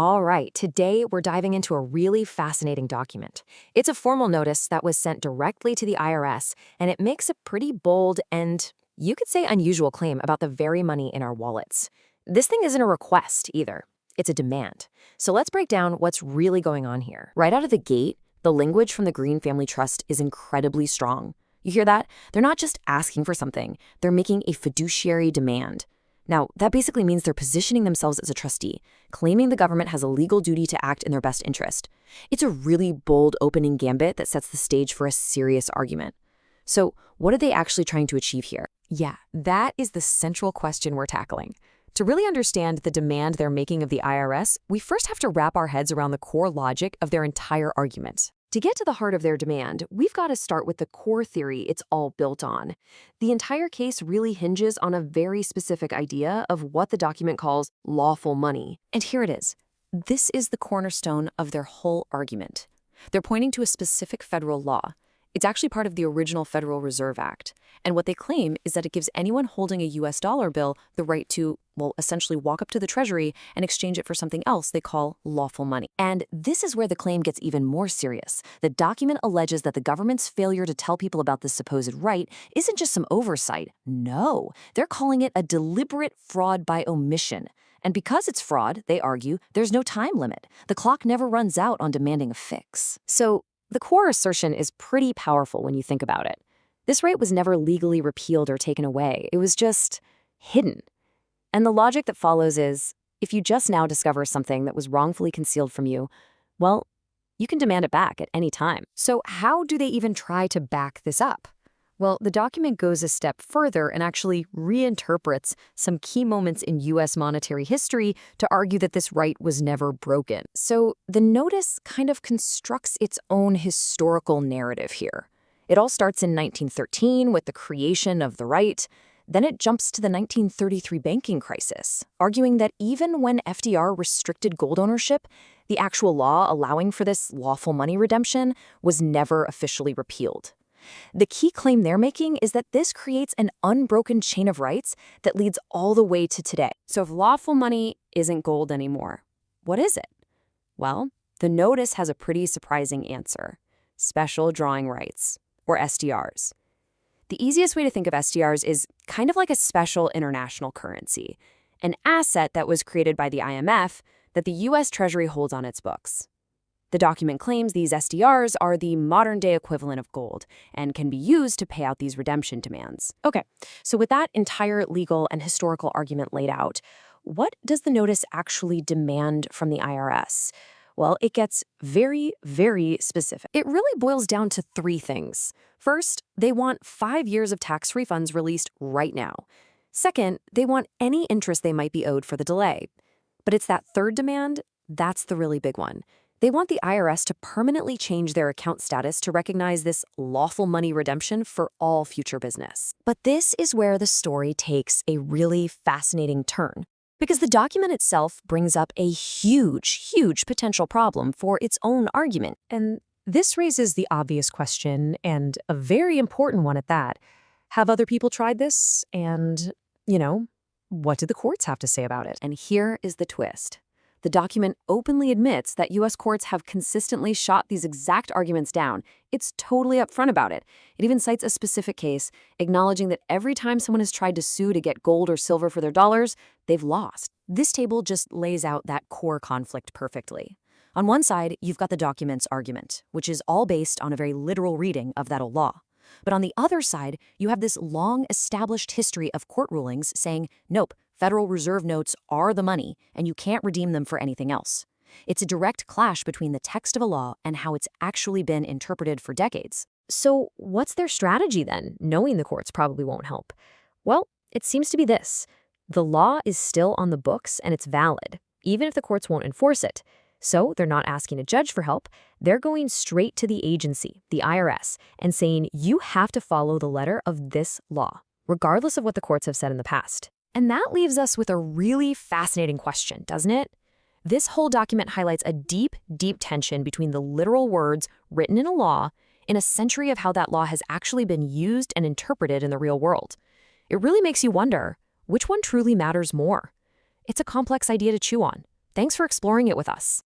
All right, today we're diving into a really fascinating document. It's a formal notice that was sent directly to the IRS, and it makes a pretty bold and, you could say, unusual claim about the very money in our wallets. This thing isn't a request either. It's a demand. So let's break down what's really going on here. Right out of the gate, the language from the Green Family Trust is incredibly strong. You hear that? They're not just asking for something, they're making a fiduciary demand. Now, that basically means they're positioning themselves as a trustee, claiming the government has a legal duty to act in their best interest. It's a really bold opening gambit that sets the stage for a serious argument. So, what are they actually trying to achieve here? Yeah, that is the central question we're tackling. To really understand the demand they're making of the IRS, we first have to wrap our heads around the core logic of their entire argument. To get to the heart of their demand, we've got to start with the core theory it's all built on. The entire case really hinges on a very specific idea of what the document calls lawful money. And here it is. This is the cornerstone of their whole argument. They're pointing to a specific federal law. It's actually part of the original Federal Reserve Act. And what they claim is that it gives anyone holding a US dollar bill the right to, essentially walk up to the Treasury and exchange it for something else they call lawful money. And this is where the claim gets even more serious. The document alleges that the government's failure to tell people about this supposed right isn't just some oversight. No, they're calling it a deliberate fraud by omission. And because it's fraud, they argue, there's no time limit. The clock never runs out on demanding a fix. So the core assertion is pretty powerful when you think about it. This right was never legally repealed or taken away. It was just hidden. And the logic that follows is, if you just now discover something that was wrongfully concealed from you, you can demand it back at any time. So how do they even try to back this up? Well, the document goes a step further and actually reinterprets some key moments in U.S. monetary history to argue that this right was never broken. So the notice kind of constructs its own historical narrative here. It all starts in 1913 with the creation of the right. Then it jumps to the 1933 banking crisis, arguing that even when FDR restricted gold ownership, the actual law allowing for this lawful money redemption was never officially repealed. The key claim they're making is that this creates an unbroken chain of rights that leads all the way to today. So if lawful money isn't gold anymore, what is it? Well, the notice has a pretty surprising answer: special drawing rights, or SDRs. The easiest way to think of SDRs is kind of like a special international currency, an asset that was created by the IMF that the U.S. Treasury holds on its books. The document claims these SDRs are the modern-day equivalent of gold and can be used to pay out these redemption demands. Okay, so with that entire legal and historical argument laid out, what does the notice actually demand from the IRS? Well, it gets very, very specific. It really boils down to three things. First, they want 5 years of tax refunds released right now. Second, they want any interest they might be owed for the delay. But it's that third demand that's the really big one. They want the IRS to permanently change their account status to recognize this lawful money redemption for all future business. But this is where the story takes a really fascinating turn, because the document itself brings up a huge, huge potential problem for its own argument. And this raises the obvious question, and a very important one at that. Have other people tried this? And, what do the courts have to say about it? And here is the twist. The document openly admits that U.S. courts have consistently shot these exact arguments down. It's totally upfront about it. It even cites a specific case, acknowledging that every time someone has tried to sue to get gold or silver for their dollars, they've lost. This table just lays out that core conflict perfectly. On one side, you've got the document's argument, which is all based on a very literal reading of that old law. But on the other side, you have this long-established history of court rulings saying, nope, Federal Reserve notes are the money, and you can't redeem them for anything else. It's a direct clash between the text of a law and how it's actually been interpreted for decades. So what's their strategy then, knowing the courts probably won't help? Well, it seems to be this. The law is still on the books and it's valid, even if the courts won't enforce it. So they're not asking a judge for help. They're going straight to the agency, the IRS, and saying you have to follow the letter of this law, regardless of what the courts have said in the past. And that leaves us with a really fascinating question, doesn't it? This whole document highlights a deep, deep tension between the literal words written in a law in a century of how that law has actually been used and interpreted in the real world. It really makes you wonder, which one truly matters more? It's a complex idea to chew on. Thanks for exploring it with us.